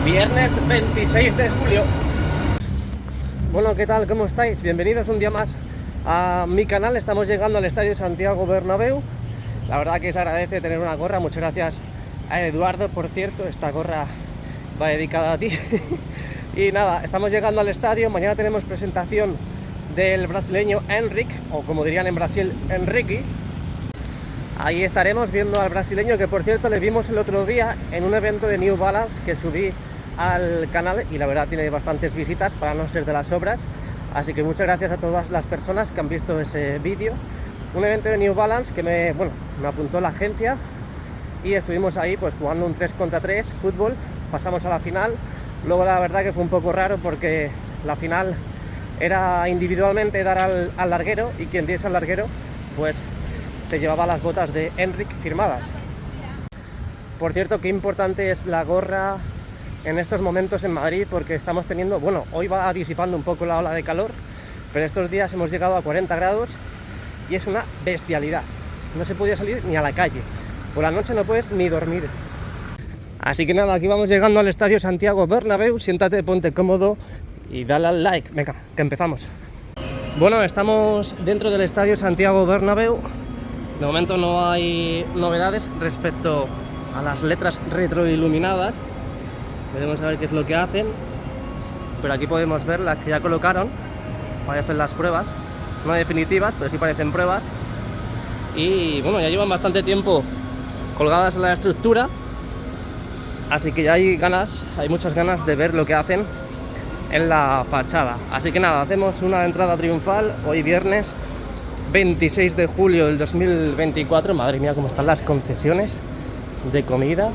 Viernes 26 de julio. Bueno, ¿qué tal? ¿Cómo estáis? Bienvenidos un día más a mi canal. Estamos llegando al Estadio Santiago Bernabéu. La verdad que se agradece tener una gorra. Muchas gracias a Eduardo, por cierto. Esta gorra va dedicada a ti. Y nada, estamos llegando al estadio. Mañana tenemos presentación del brasileño Henrique, o como dirían en Brasil, Henrique. Ahí estaremos viendo al brasileño, que por cierto le vimos el otro día en un evento de New Balance que subí al canal y la verdad tiene bastantes visitas para no ser de las obras, así que muchas gracias a todas las personas que han visto ese vídeo. Un evento de New Balance que me apuntó la agencia y estuvimos ahí pues jugando un 3 contra 3 fútbol, pasamos a la final. Luego la verdad que fue un poco raro porque la final era individualmente dar al larguero y quien diese al larguero pues se llevaba las botas de Henrique firmadas. Por cierto, qué importante es la gorra en estos momentos en Madrid, porque estamos teniendo, hoy va disipando un poco la ola de calor, pero estos días hemos llegado a 40 grados y es una bestialidad. No se podía salir ni a la calle, por la noche no puedes ni dormir. Así que nada, aquí vamos llegando al Estadio Santiago Bernabéu. Siéntate, ponte cómodo y dale al like. Venga, que empezamos. Bueno, estamos dentro del Estadio Santiago Bernabéu. De momento no hay novedades respecto a las letras retroiluminadas. Veremos a ver qué es lo que hacen. Pero aquí podemos ver las que ya colocaron. Parecen las pruebas. No definitivas, pero sí parecen pruebas. Y bueno, ya llevan bastante tiempo colgadas en la estructura. Así que ya hay muchas ganas de ver lo que hacen en la fachada. Así que nada, hacemos una entrada triunfal hoy viernes 26 de julio del 2024. Madre mía, cómo están las concesiones de comida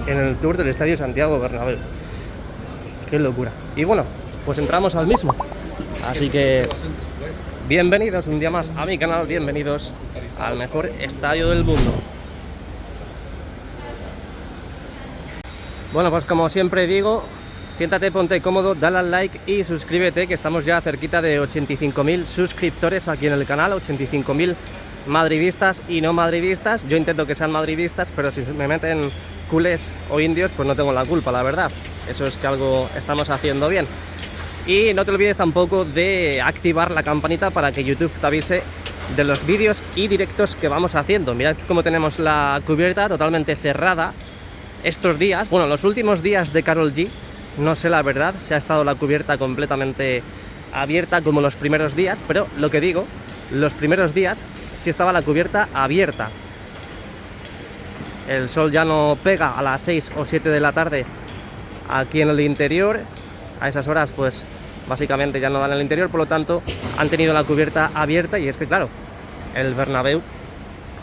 en el tour del Estadio Santiago Bernabéu. Qué locura. Y bueno, pues entramos al mismo. Así que bienvenidos un día más a mi canal, bienvenidos al mejor estadio del mundo. Bueno, pues como siempre digo, siéntate, ponte cómodo, dale al like y suscríbete, que estamos ya cerquita de 85.000 suscriptores aquí en el canal, 85.000 madridistas y no madridistas. Yo intento que sean madridistas, pero si me meten culés o indios, pues no tengo la culpa, la verdad. Eso es que algo estamos haciendo bien. Y no te olvides tampoco de activar la campanita para que YouTube te avise de los vídeos y directos que vamos haciendo. Mirad cómo tenemos la cubierta totalmente cerrada estos días. Bueno, los últimos días de Karol G, no sé la verdad, si ha estado la cubierta completamente abierta como los primeros días, pero lo que digo, los primeros días sí estaba la cubierta abierta. El sol ya no pega a las 6 o 7 de la tarde aquí en el interior. A esas horas pues básicamente ya no dan en el interior, por lo tanto han tenido la cubierta abierta. Y es que claro, el Bernabéu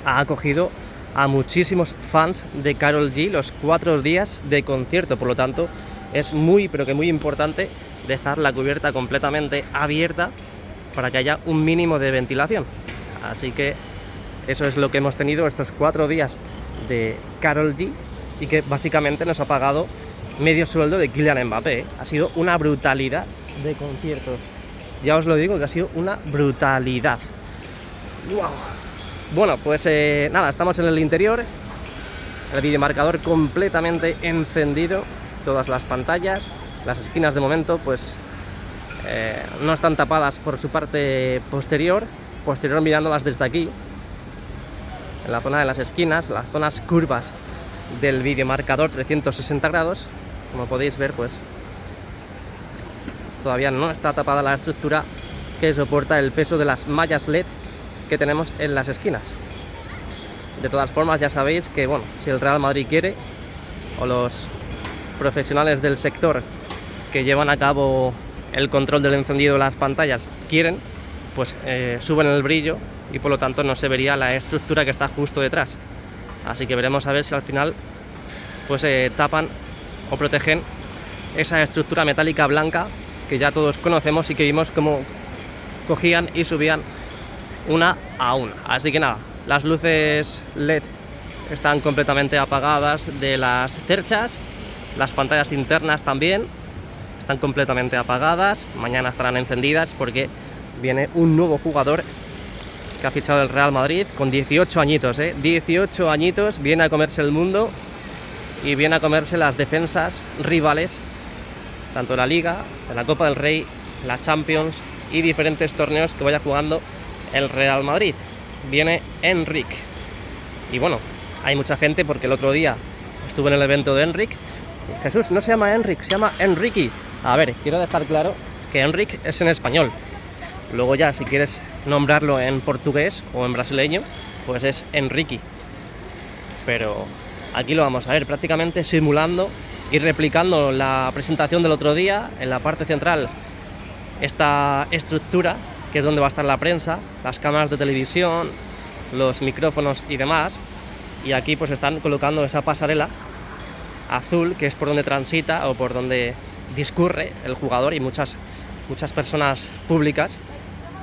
ha acogido a muchísimos fans de Karol G los 4 días de concierto, por lo tanto es muy, pero que muy importante dejar la cubierta completamente abierta para que haya un mínimo de ventilación. Así que eso es lo que hemos tenido estos 4 días de Karol G y que básicamente nos ha pagado medio sueldo de Kylian Mbappé. Ha sido una brutalidad de conciertos. Ya os lo digo, que ha sido una brutalidad. ¡Wow! Bueno, pues nada, estamos en el interior. El videomarcador completamente encendido. Todas las pantallas, las esquinas de momento pues no están tapadas por su parte posterior mirándolas desde aquí, en la zona de las esquinas, las zonas curvas del videomarcador 360 grados, como podéis ver pues todavía no está tapada la estructura que soporta el peso de las mallas LED que tenemos en las esquinas. De todas formas ya sabéis que bueno, si el Real Madrid quiere, o los profesionales del sector que llevan a cabo el control del encendido de las pantallas quieren, pues suben el brillo y por lo tanto no se vería la estructura que está justo detrás. Así que veremos a ver si al final pues tapan o protegen esa estructura metálica blanca que ya todos conocemos y que vimos cómo cogían y subían una a una. Así que nada, las luces LED están completamente apagadas de las cerchas, las pantallas internas también están completamente apagadas. Mañana estarán encendidas porque viene un nuevo jugador que ha fichado el Real Madrid con 18 añitos, 18 añitos, viene a comerse el mundo y viene a comerse las defensas rivales, tanto de la Liga, de la Copa del Rey, la Champions y diferentes torneos que vaya jugando el Real Madrid. Viene Enric. Y bueno, hay mucha gente porque el otro día estuve en el evento de Enric. Jesús, no se llama Enric, se llama Enrique. A ver, quiero dejar claro que Enric es en español. Luego ya, si quieres nombrarlo en portugués o en brasileño, pues es Enrique. Pero aquí lo vamos a ver prácticamente simulando y replicando la presentación del otro día. En la parte central, esta estructura, que es donde va a estar la prensa, las cámaras de televisión, los micrófonos y demás. Y aquí pues están colocando esa pasarela azul, que es por donde transita o por donde discurre el jugador y muchas personas públicas,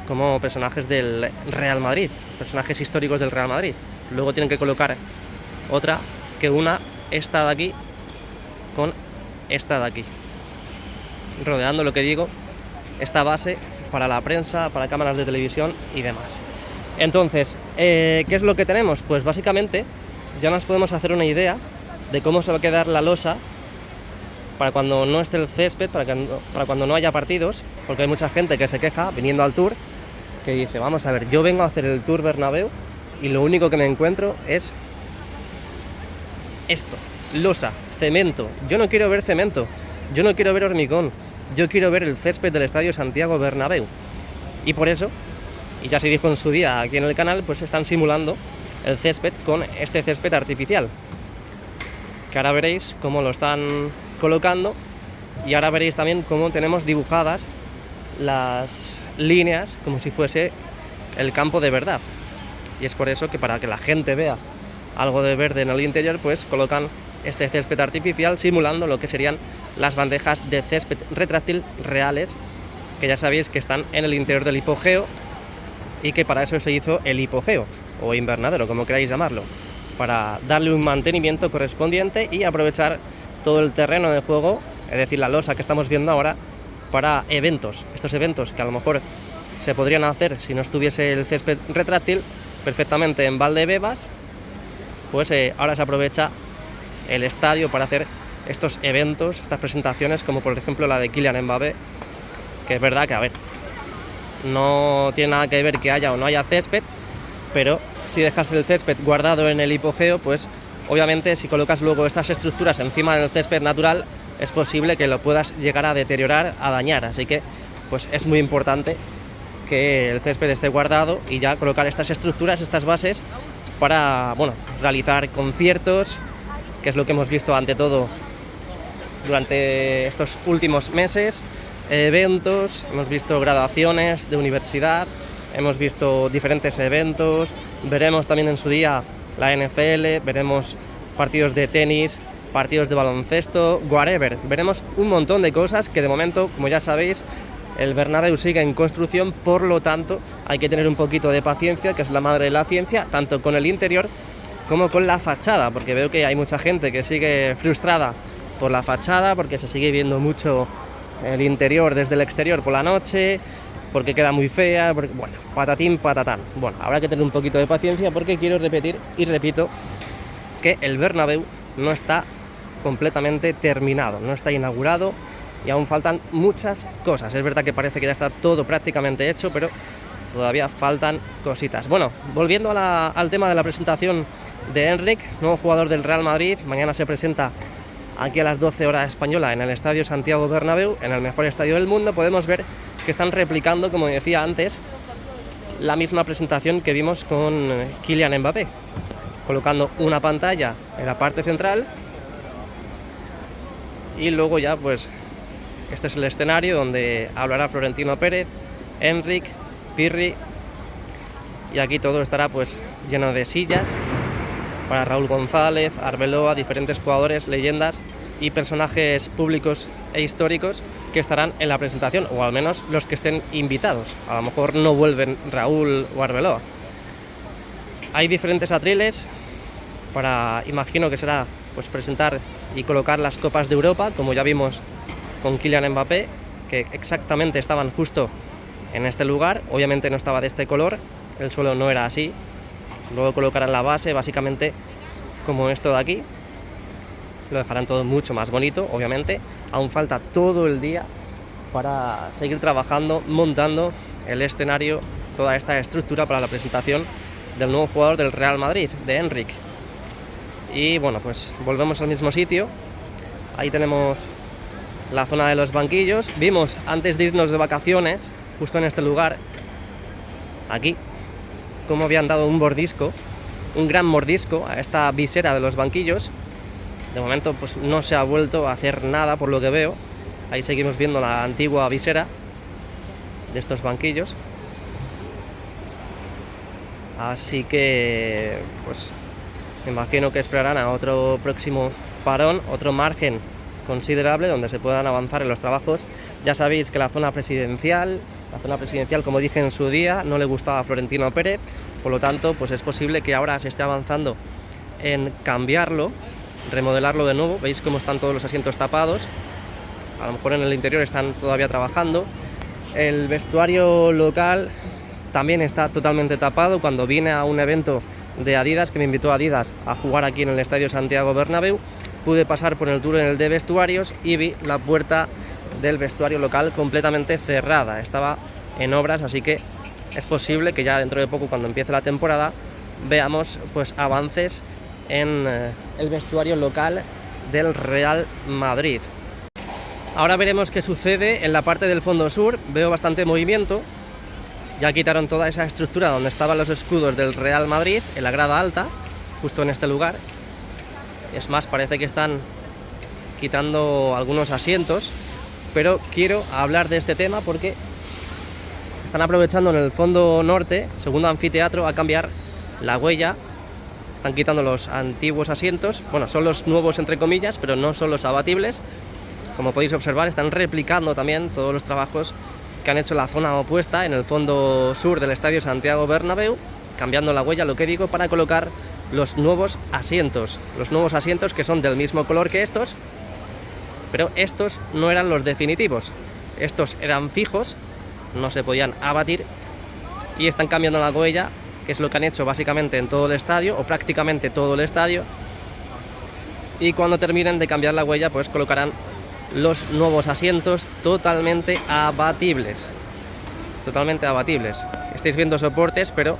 como personajes del Real Madrid, personajes históricos del Real Madrid. Luego tienen que colocar otra que una esta de aquí con esta de aquí, rodeando, lo que digo, esta base para la prensa, para cámaras de televisión y demás. Entonces, ¿qué es lo que tenemos? Pues básicamente ya nos podemos hacer una idea de cómo se va a quedar la losa para cuando no esté el césped, para cuando no haya partidos, porque hay mucha gente que se queja viniendo al Tour, que dice, vamos a ver, yo vengo a hacer el Tour Bernabéu y lo único que me encuentro es esto, losa, cemento. Yo no quiero ver cemento, yo no quiero ver hormigón, yo quiero ver el césped del Estadio Santiago Bernabéu. Y por eso, y ya se dijo en su día aquí en el canal, pues están simulando el césped con este césped artificial, que ahora veréis cómo lo están colocando, y ahora veréis también cómo tenemos dibujadas las líneas como si fuese el campo de verdad. Y es por eso que, para que la gente vea algo de verde en el interior, pues colocan este césped artificial simulando lo que serían las bandejas de césped retráctil reales, que ya sabéis que están en el interior del hipogeo, y que para eso se hizo el hipogeo o invernadero, como queráis llamarlo, para darle un mantenimiento correspondiente y aprovechar todo el terreno de juego, es decir, la losa que estamos viendo ahora, para eventos. Estos eventos que a lo mejor se podrían hacer si no estuviese el césped retráctil perfectamente en Valdebebas, pues ahora se aprovecha el estadio para hacer estos eventos, estas presentaciones, como por ejemplo la de Kylian Mbappé, que es verdad que, a ver, no tiene nada que ver que haya o no haya césped, pero si dejas el césped guardado en el hipogeo, pues obviamente si colocas luego estas estructuras encima del césped natural, es posible que lo puedas llegar a deteriorar, a dañar. Así que pues es muy importante que el césped esté guardado y ya colocar estas estructuras, estas bases, para, bueno, realizar conciertos, que es lo que hemos visto ante todo durante estos últimos meses, eventos, hemos visto graduaciones de universidad, hemos visto diferentes eventos, veremos también en su día la NFL, veremos partidos de tenis, partidos de baloncesto, whatever, veremos un montón de cosas que de momento, como ya sabéis, el Bernabéu sigue en construcción, por lo tanto hay que tener un poquito de paciencia, que es la madre de la ciencia, tanto con el interior como con la fachada, porque veo que hay mucha gente que sigue frustrada por la fachada, porque se sigue viendo mucho el interior desde el exterior por la noche, porque queda muy fea, porque, bueno, patatín, patatán. Bueno, habrá que tener un poquito de paciencia, porque quiero repetir y repito que el Bernabéu no está completamente terminado, no está inaugurado y aún faltan muchas cosas. Es verdad que parece que ya está todo prácticamente hecho, pero todavía faltan cositas. Bueno, volviendo al tema de la presentación de Enric, nuevo jugador del Real Madrid. Mañana se presenta aquí a las 12 horas española en el Estadio Santiago Bernabéu, en el mejor estadio del mundo. Podemos ver que están replicando, como decía antes, la misma presentación que vimos con Kylian Mbappé, colocando una pantalla en la parte central y luego ya pues este es el escenario donde hablará Florentino Pérez, Enric, Pirri, y aquí todo estará pues lleno de sillas para Raúl González, Arbeloa, diferentes jugadores, leyendas y personajes públicos e históricos que estarán en la presentación, o al menos los que estén invitados. A lo mejor no vuelven Raúl o Arbeloa. Hay diferentes atriles para, imagino que será pues presentar y colocar las copas de Europa, como ya vimos con Kylian Mbappé, que exactamente estaban justo en este lugar. Obviamente no estaba de este color, el suelo no era así. Luego colocarán la base, básicamente como esto de aquí. lo dejarán todo mucho más bonito. Obviamente aún falta todo el día para seguir trabajando, montando el escenario, toda esta estructura para la presentación del nuevo jugador del Real Madrid, de Enric. Y bueno, pues volvemos al mismo sitio. Ahí tenemos la zona de los banquillos. Vimos antes de irnos de vacaciones, justo en este lugar, aquí, cómo habían dado un mordisco, un gran mordisco a esta visera de los banquillos. De momento pues no se ha vuelto a hacer nada por lo que veo. Ahí seguimos viendo la antigua visera de estos banquillos. Así que pues me imagino que esperarán a otro próximo parón, otro margen considerable donde se puedan avanzar en los trabajos. Ya sabéis que la zona presidencial, como dije en su día, no le gustaba a Florentino Pérez, por lo tanto pues es posible que ahora se esté avanzando en cambiarlo, remodelarlo de nuevo. Veis cómo están todos los asientos tapados, a lo mejor en el interior están todavía trabajando. El vestuario local también está totalmente tapado. Cuando vine a un evento de Adidas, que me invitó Adidas a jugar aquí en el Estadio Santiago Bernabéu, pude pasar por el túnel de vestuarios y vi la puerta del vestuario local completamente cerrada, estaba en obras, así que es posible que ya dentro de poco, cuando empiece la temporada, veamos pues avances en el vestuario local del Real Madrid. Ahora veremos qué sucede en la parte del fondo sur. Veo bastante movimiento. Ya quitaron toda esa estructura donde estaban los escudos del Real Madrid en la grada alta, justo en este lugar. Es más, parece que están quitando algunos asientos, pero quiero hablar de este tema porque están aprovechando en el fondo norte, segundo anfiteatro, a cambiar la huella. Están quitando los antiguos asientos, bueno, son los nuevos entre comillas, pero no son los abatibles. Como podéis observar, están replicando también todos los trabajos que han hecho en la zona opuesta, en el fondo sur del Estadio Santiago Bernabéu, cambiando la huella, lo que digo, para colocar los nuevos asientos que son del mismo color que estos, pero estos no eran los definitivos, estos eran fijos, no se podían abatir, y están cambiando la huella, que es lo que han hecho básicamente en todo el estadio, o prácticamente todo el estadio, y cuando terminen de cambiar la huella pues colocarán los nuevos asientos totalmente abatibles. Estáis viendo soportes, pero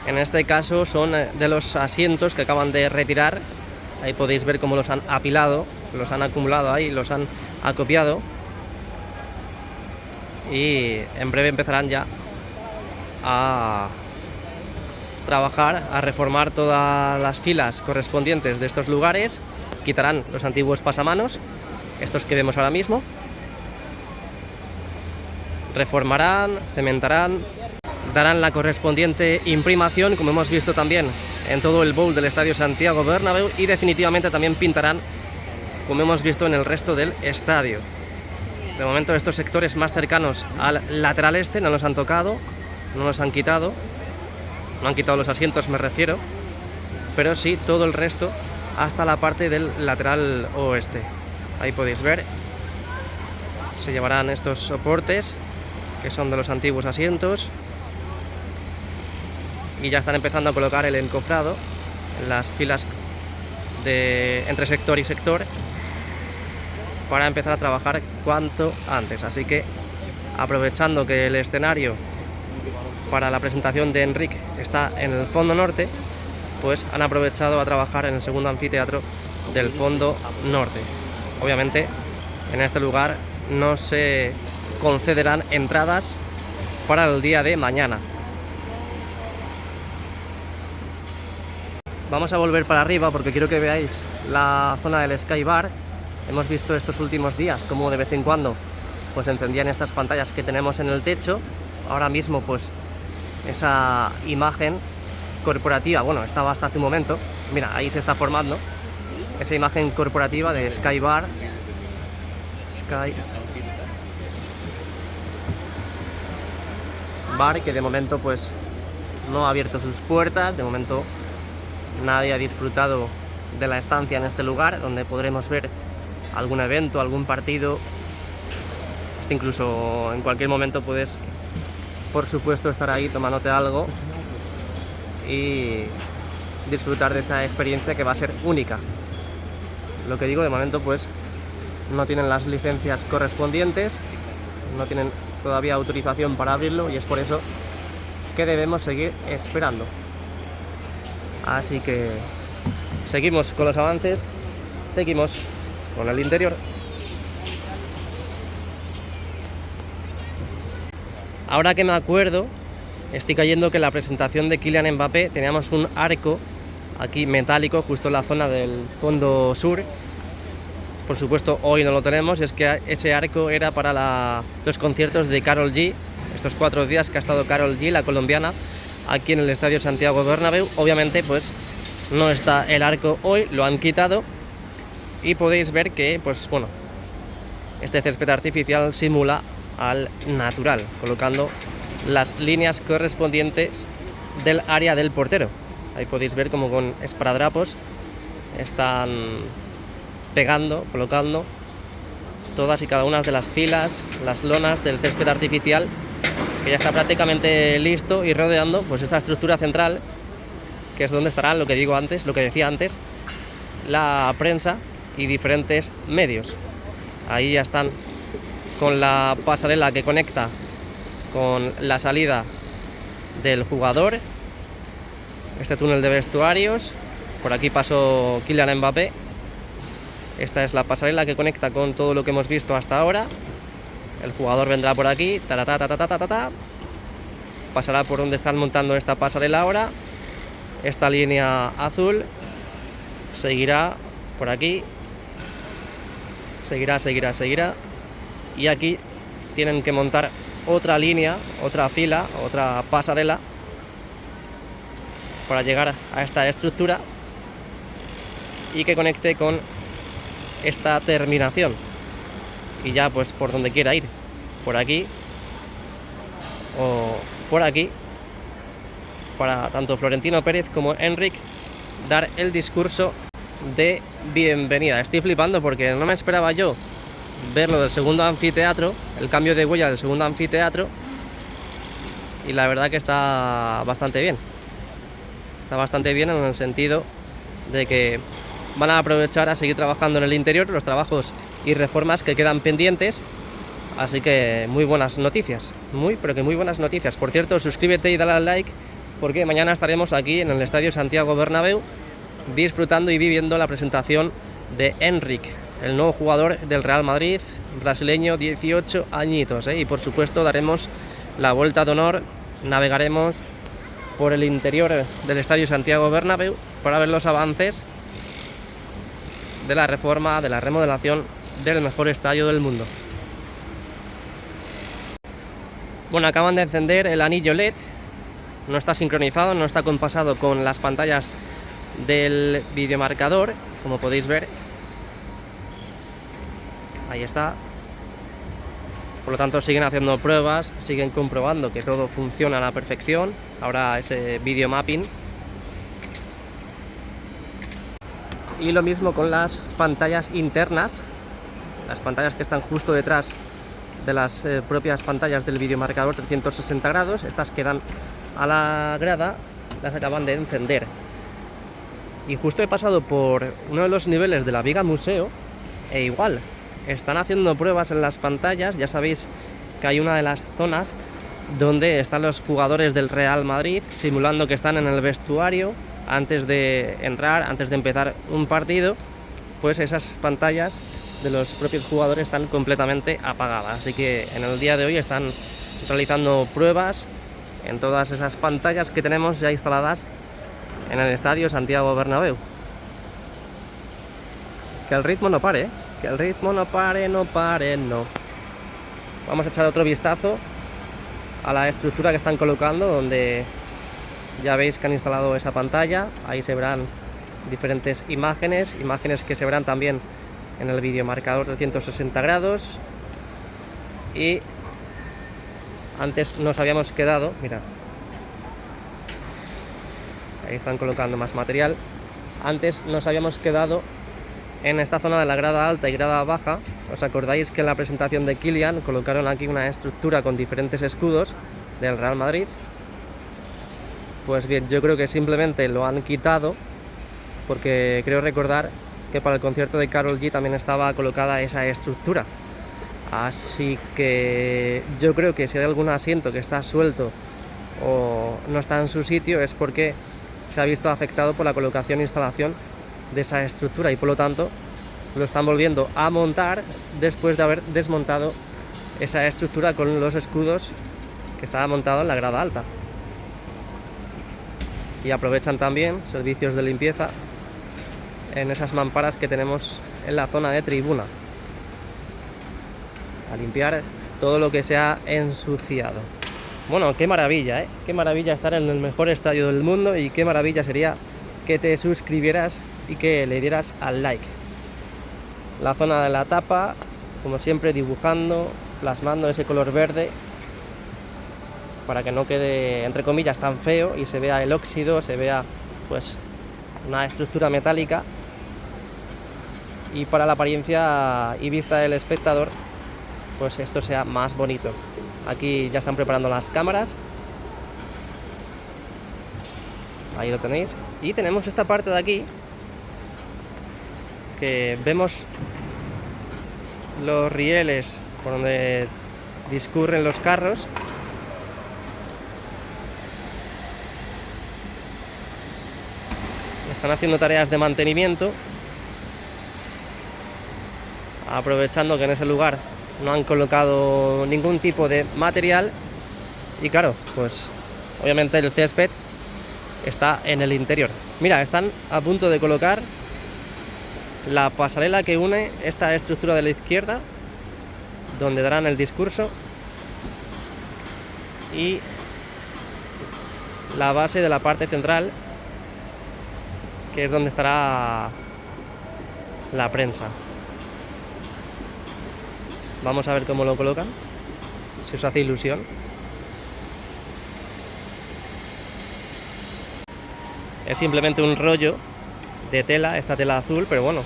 en este caso son de los asientos que acaban de retirar. Ahí podéis ver cómo los han apilado, los han acumulado ahí, los han acopiado. Y en breve empezarán ya a trabajar, a reformar todas las filas correspondientes de estos lugares. Quitarán los antiguos pasamanos, estos que vemos ahora mismo. Reformarán, cementarán, darán la correspondiente imprimación, como hemos visto también en todo el bowl del Estadio Santiago Bernabéu, y definitivamente también pintarán, como hemos visto en el resto del estadio. De momento estos sectores más cercanos al lateral este no los han tocado, no los han quitado, no han quitado los asientos me refiero, pero sí todo el resto hasta la parte del lateral oeste. Ahí podéis ver, se llevarán estos soportes que son de los antiguos asientos y ya están empezando a colocar el encofrado en las filas entre sector y sector para empezar a trabajar cuanto antes. Así que, aprovechando que el escenario para la presentación de Enric está en el fondo norte, pues han aprovechado a trabajar en el segundo anfiteatro del fondo norte. Obviamente en este lugar no se concederán entradas para el día de mañana. Vamos a volver para arriba porque quiero que veáis la zona del Sky Bar. Hemos visto estos últimos días como de vez en cuando pues encendían estas pantallas que tenemos en el techo. Ahora mismo pues esa imagen corporativa, bueno, estaba hasta hace un momento, mira, ahí se está formando esa imagen corporativa de Sky Bar, que de momento pues no ha abierto sus puertas. De momento nadie ha disfrutado de la estancia en este lugar, donde podremos ver algún evento, algún partido. Incluso en cualquier momento puedes, por supuesto, estar ahí tomándote algo y disfrutar de esa experiencia que va a ser única. lo que digo, de momento pues no tienen las licencias correspondientes, no tienen todavía autorización para abrirlo y es por eso que debemos seguir esperando. Así que seguimos con los avances, seguimos con el interior. Ahora que me acuerdo, estoy cayendo que en la presentación de Kylian Mbappé teníamos un arco aquí metálico justo en la zona del fondo sur. Por supuesto hoy no lo tenemos, y es que ese arco era para los conciertos de Karol G, estos 4 días que ha estado Karol G, la colombiana, aquí en el Estadio Santiago Bernabéu. Obviamente pues no está el arco hoy, lo han quitado, y podéis ver que pues bueno, este césped artificial simula al natural, colocando las líneas correspondientes del área del portero. Ahí podéis ver como con esparadrapos están pegando, colocando todas y cada una de las filas, las lonas del césped artificial, que ya está prácticamente listo, y rodeando pues esta estructura central, que es donde estará lo que decía antes, la prensa y diferentes medios. Ahí ya están con la pasarela que conecta con la salida del jugador, este túnel de vestuarios. Por aquí pasó Kylian Mbappé. Esta es la pasarela que conecta con todo lo que hemos visto hasta ahora. El jugador vendrá por aquí, pasará por donde están montando esta pasarela ahora. Esta línea azul seguirá por aquí, seguirá, y aquí tienen que montar otra línea, otra fila, otra pasarela para llegar a esta estructura y que conecte con esta terminación, y ya pues por donde quiera ir, por aquí o por aquí, para tanto Florentino Pérez como Enric dar el discurso de bienvenida. Estoy flipando porque no me esperaba yo verlo del segundo anfiteatro, el cambio de huella del segundo anfiteatro, y la verdad que está bastante bien. Está bastante bien en el sentido de que van a aprovechar a seguir trabajando en el interior, los trabajos y reformas que quedan pendientes. Así que muy buenas noticias, pero que muy buenas noticias. Por cierto, suscríbete y dale al like, porque mañana estaremos aquí en el Estadio Santiago Bernabéu disfrutando y viviendo la presentación de Enric, el nuevo jugador del Real Madrid, brasileño, 18 añitos, y por supuesto daremos la vuelta de honor, navegaremos por el interior del Estadio Santiago Bernabéu para ver los avances de la reforma, de la remodelación del mejor estadio del mundo. Bueno, acaban de encender el anillo LED, no está sincronizado, no está compasado con las pantallas del videomarcador, como podéis ver. Ahí está. Por lo tanto siguen haciendo pruebas, siguen comprobando que todo funciona a la perfección. Ahora ese video mapping. Y lo mismo con las pantallas internas, las pantallas que están justo detrás de las propias pantallas del videomarcador 360 grados. Estas que dan a la grada, las acaban de encender. Y justo he pasado por uno de los niveles de la Viga Museo e igual, están haciendo pruebas en las pantallas. Ya sabéis que hay una de las zonas donde están los jugadores del Real Madrid simulando que están en el vestuario antes de entrar, antes de empezar un partido. Pues esas pantallas de los propios jugadores están completamente apagadas, así que en el día de hoy están realizando pruebas en todas esas pantallas que tenemos ya instaladas en el Estadio Santiago Bernabéu. Que el ritmo no pare, que el ritmo no pare, no. Vamos a echar otro vistazo a la estructura que están colocando, donde ya veis que han instalado esa pantalla. Ahí se verán diferentes imágenes que se verán también en el videomarcador 360 grados. Y antes nos habíamos quedado, mira, ahí están colocando más material. Antes nos habíamos quedado en esta zona de la grada alta y grada baja. ¿Os acordáis que en la presentación de Kylian colocaron aquí una estructura con diferentes escudos del Real Madrid? Pues bien, yo creo que simplemente lo han quitado porque creo recordar que que para el concierto de Karol G también estaba colocada esa estructura. Así que yo creo que si hay algún asiento que está suelto o no está en su sitio es porque se ha visto afectado por la colocación e instalación de esa estructura y por lo tanto lo están volviendo a montar después de haber desmontado esa estructura con los escudos que estaba montado en la grada alta. Y aprovechan también servicios de limpieza en esas mamparas que tenemos en la zona de tribuna, a limpiar todo lo que se ha ensuciado. Bueno, qué maravilla, ¿eh? Qué maravilla estar en el mejor estadio del mundo y qué maravilla sería que te suscribieras y que le dieras al like. La zona de la tapa, como siempre, dibujando, plasmando ese color verde para que no quede, entre comillas, tan feo y se vea el óxido, se vea pues una estructura metálica, y para la apariencia y vista del espectador pues esto sea más bonito. Aquí ya están preparando las cámaras, ahí lo tenéis, y tenemos esta parte de aquí que vemos los rieles por donde discurren los carros. Están haciendo tareas de mantenimiento, aprovechando que en ese lugar no han colocado ningún tipo de material y claro, pues obviamente el césped está en el interior. Mira, están a punto de colocar la pasarela que une esta estructura de la izquierda, donde darán el discurso, y la base de la parte central, que es donde estará la prensa. Vamos a ver cómo lo colocan, si os hace ilusión. Es simplemente un rollo de tela, esta tela azul, pero bueno,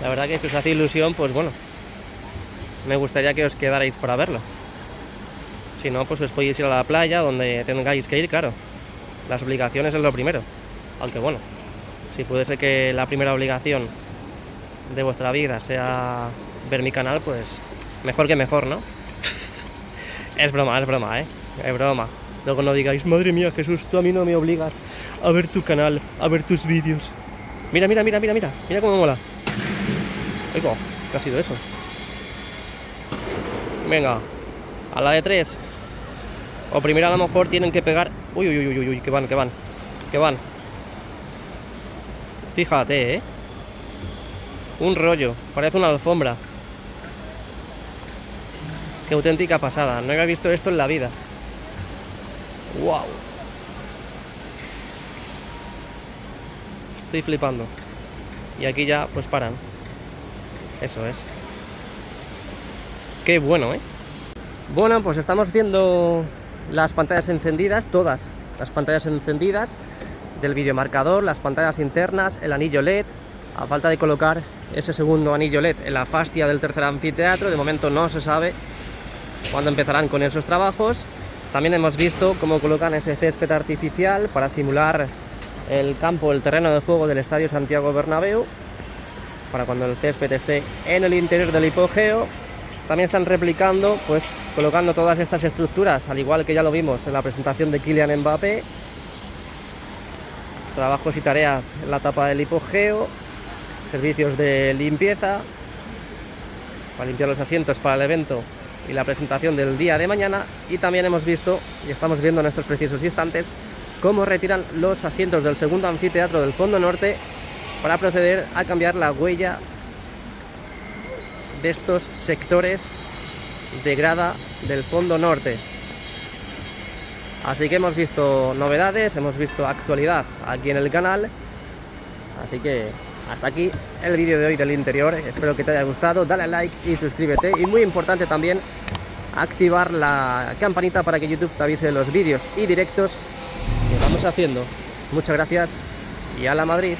la verdad que si os hace ilusión, pues bueno, me gustaría que os quedarais para verlo. Si no, pues os podéis ir a la playa, donde tengáis que ir, claro. Las obligaciones es lo primero, aunque bueno, si puede ser que la primera obligación de vuestra vida sea ver mi canal, pues mejor que mejor, ¿no? Es broma, ¿eh? Es broma. Luego no digáis, madre mía, Jesús, tú a mí no me obligas a ver tu canal, a ver tus vídeos. Mira, mira cómo mola. Oigo, ¿qué ha sido eso? Venga, a la de 3. O primero a lo mejor tienen que pegar. Uy, que van. Fíjate, un rollo, parece una alfombra. Qué auténtica pasada, no había visto esto en la vida. Wow. Estoy flipando. Y aquí ya pues paran. Eso es. Qué bueno, Bueno, pues estamos viendo las pantallas encendidas, todas las pantallas encendidas del videomarcador, las pantallas internas, el anillo LED. A falta de colocar ese segundo anillo LED en la fascia del tercer anfiteatro, de momento no se sabe cuándo empezarán con esos trabajos. También hemos visto cómo colocan ese césped artificial para simular el campo, el terreno de juego del Estadio Santiago Bernabéu, para cuando el césped esté en el interior del hipogeo. También están replicando, pues colocando todas estas estructuras, al igual que ya lo vimos en la presentación de Kylian Mbappé. Trabajos y tareas en la tapa del hipogeo, servicios de limpieza para limpiar los asientos para el evento y la presentación del día de mañana. Y también hemos visto, y estamos viendo en estos precisos instantes, cómo retiran los asientos del segundo anfiteatro del fondo norte para proceder a cambiar la huella de estos sectores de grada del fondo norte. Así que hemos visto novedades, hemos visto actualidad aquí en el canal. Así que hasta aquí el vídeo de hoy del interior. Espero que te haya gustado, dale a like y suscríbete. Y muy importante también, activar la campanita para que YouTube te avise de los vídeos y directos que vamos haciendo. Muchas gracias y a la Madrid.